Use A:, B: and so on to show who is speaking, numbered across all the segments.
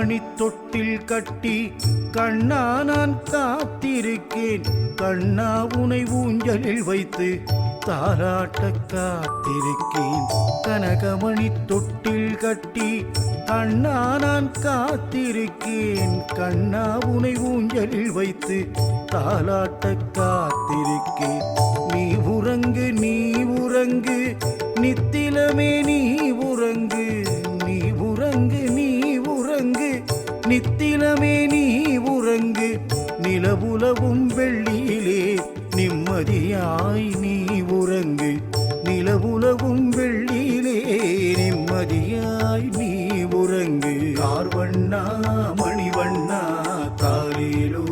A: கண்மணி தொட்டில் கட்டி கண்ணா நான் காத்திருக்கேன். கண்ணா உனை ஊஞ்சலில் வைத்து தாலாட்ட காத்திருக்கேன். கனகமணி தொட்டில் கட்டி கண்ணா நான் காத்திருக்கேன். கண்ணா உனை ஊஞ்சலில் வைத்து தாலாட்ட காத்திருக்கேன். நீ உறங்கு நீ உறங்கு நித்திலமே நீ உறங்கு. நீ உறங்கு நீ உறங்கு நித்திலமே நீ உறங்கு. நிலவுலவும் வெள்ளியிலே நிம்மதியாய் நீ உறங்கு. நிலவுலவும் வெள்ளியிலே நிம்மதியாய் நீ உறங்கு. கார்வண்ணா மணிவண்ணா காலிலோ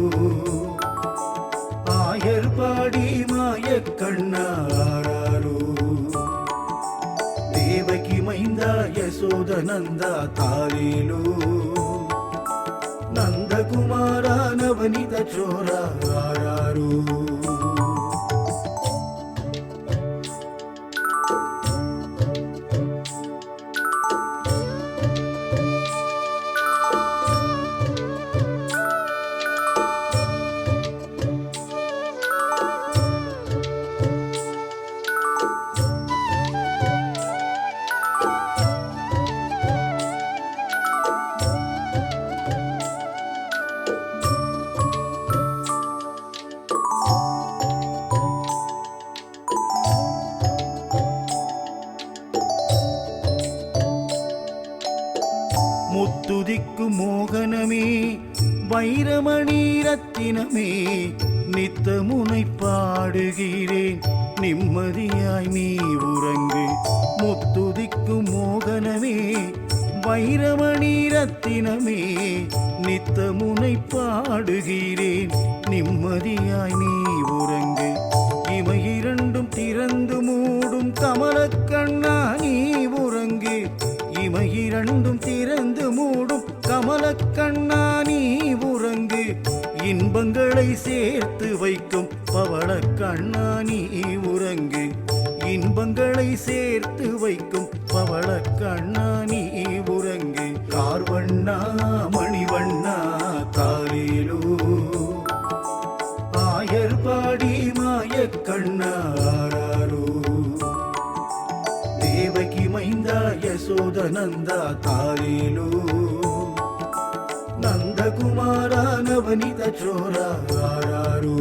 A: ஆயர் பாடி மாயக் கண்ணாரோ. தேவகி மைந்தா யசோத நந்தா தாலிலோ. நந்தகுமாரா நவனித சோராரோ. முத்துதிக்கு மோகனமே வைரமணி ரத்தினமே நித்தமுனை பாடுகிறேன் நிம்மதியாய் நீ உறங்கு. முத்துதிக்கு மோகனமே வைரமணி ரத்தினமே நித்தமுனை பாடுகிறேன் நிம்மதியாய் நீ உறங்கு. இமையிரண்டும் திறந்து மூடும் கமலக்கண்ணா நீ உறங்கு. இமையிரண்டும் திறந்து மூடும் கமலக்கண்ணா நீ உறங்கு. இன்பங்களை சேர்த்து வைக்கும் பவளக்கண்ணா நீ உறங்கு. இன்பங்களை சேர்த்து வைக்கும் பவளக்கண்ணா நீ உறங்கு. கார்வண்ணா மணிவண்ணா காலிலோ ஆயர் பாடி மாயக் கண்ணாரோ. தேவகி மைந்தா யசோத நந்தா தாலிலோ. நந்தகுமாரா நவனித சோராரோ.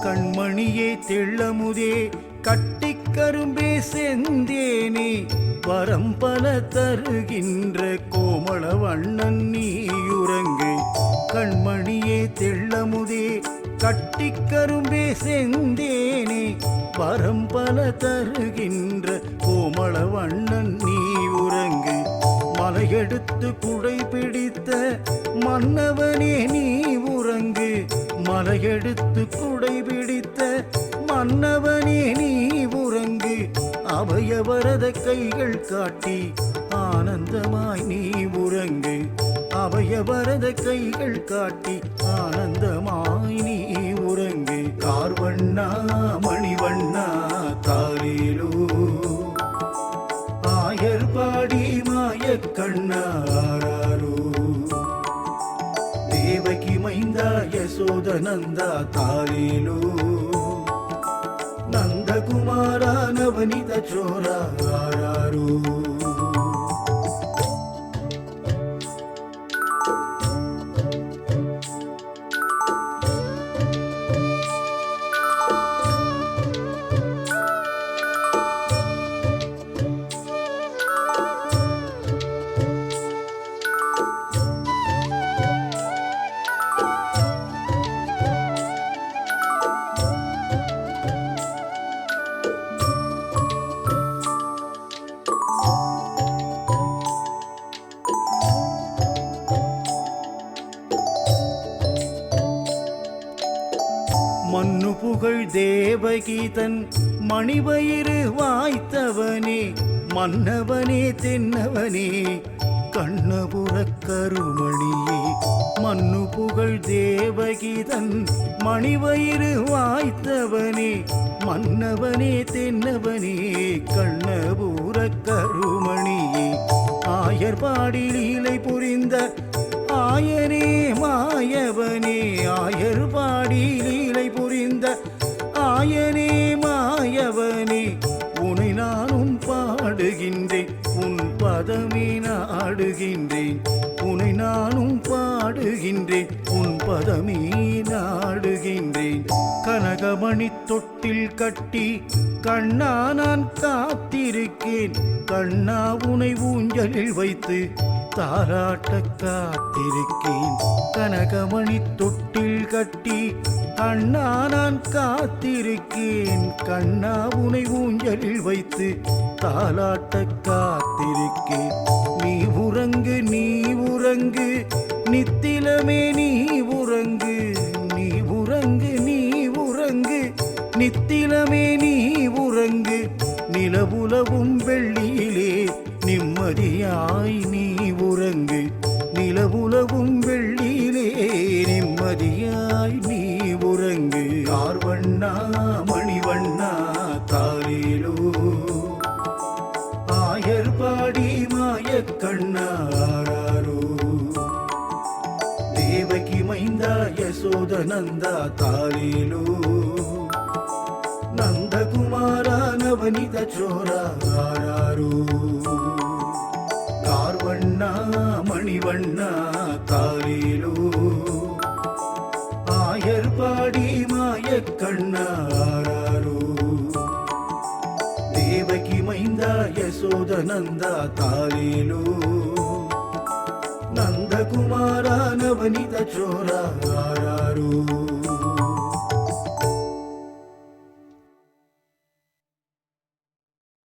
A: கண்மணியே தெள்ளமுதே கட்டிக்கரும்பே செந்தேனே வரம் பல தருகின்ற கோமள வண்ணன் நீயுறங்கு. கண்மணியே தெள்ளமுதே கட்டிக்கரும்பே செந்தேனே வரம் பல தருகின்ற கோமள வண்ணன் நீ உறங்கு. மலையெடுத்து குடை பிடித்த மன்னவனே நீ உறங்கு. மலையெடுத்து குடை பிடித்த மன்னவனே நீ உறங்கு. அபயவரத கைகள் காட்டி ஆனந்தமாய் நீ உறங்கு. அபயவரத கைகள் காட்டி ஆனந்தமாய் நீ உறங்கு. கார்வண்ணா மணிவண்ணா காலிலோ ஆயர் பாடி மாயக் கண்ணாரோ. தேவகி மைந்தா யசோத நந்தா தாலிலோ. நந்தகுமாரா நவனித சோராரோ. புகழ் தேவகி தன் மணிவயிறு வாய்த்தவனே மன்னவனே தென்னவனே கண்ணபுர கருமணியே மன்னு புகழ் தேவகி தன் மணிவயிறு வாய்த்தவனே மன்னவனே தென்னவனே கண்ணபுர கருமணியே ஆயர்பாடி லீலை புரிந்த ஆயனே மாயவனே ஆயர்பாடி லீலை புரிந்த ஆயனே மாயவனே உனை நானும் பாடுகின்றேன் உன் பதமே நாடுகின்றேன் உனை நானும் பாடுகின்றேன் உன் பதமே நாடுகின்றேன் கனகமணி தொட்டில் கட்டி கண்ணா நான் காத்திருக்கேன் கண்ணா உனை ஊஞ்சலில் வைத்து தாராட்ட காத்திருக்கேன் கனகமணி தொட்டில் கட்டி கண்ணா நான் காத்திருக்கேன் கண்ணா உனை ஊஞ்சலில் வைத்து தாலாட்ட காத்திருக்கேன் நீ உறங்கு நீ உறங்கு நித்திலமே நீ உறங்கு நீ உறங்கு நீ உறங்கு நித்திலமே நீ உறங்கு நிலவுலவும் வெள்ளியிலே நிம்மதியாய் நீ உறங்கு நிலவுலவும் வெள்ளியிலே நிம்மதியாய் நீ உறங்கு ஆர்வண்ணா மணிவண்ணா தாரேலோ ஆயர்பாடி மாயக்கண்ணா ஆராரோ தேவகி மைந்தா யசோதனந்தா தாரேலோ நந்தகுமாரா நவனித சோரா ஆராரோ கார்வண்ணா மணிவண்ணா தாரேலோ ஆயர்பாடி மாயக்கண்ணா ஆராரோ தேவகி மைந்தா யசோதனந்தா தாரேலோ நந்தகுமாரா நவனித சோரா ஆராரோ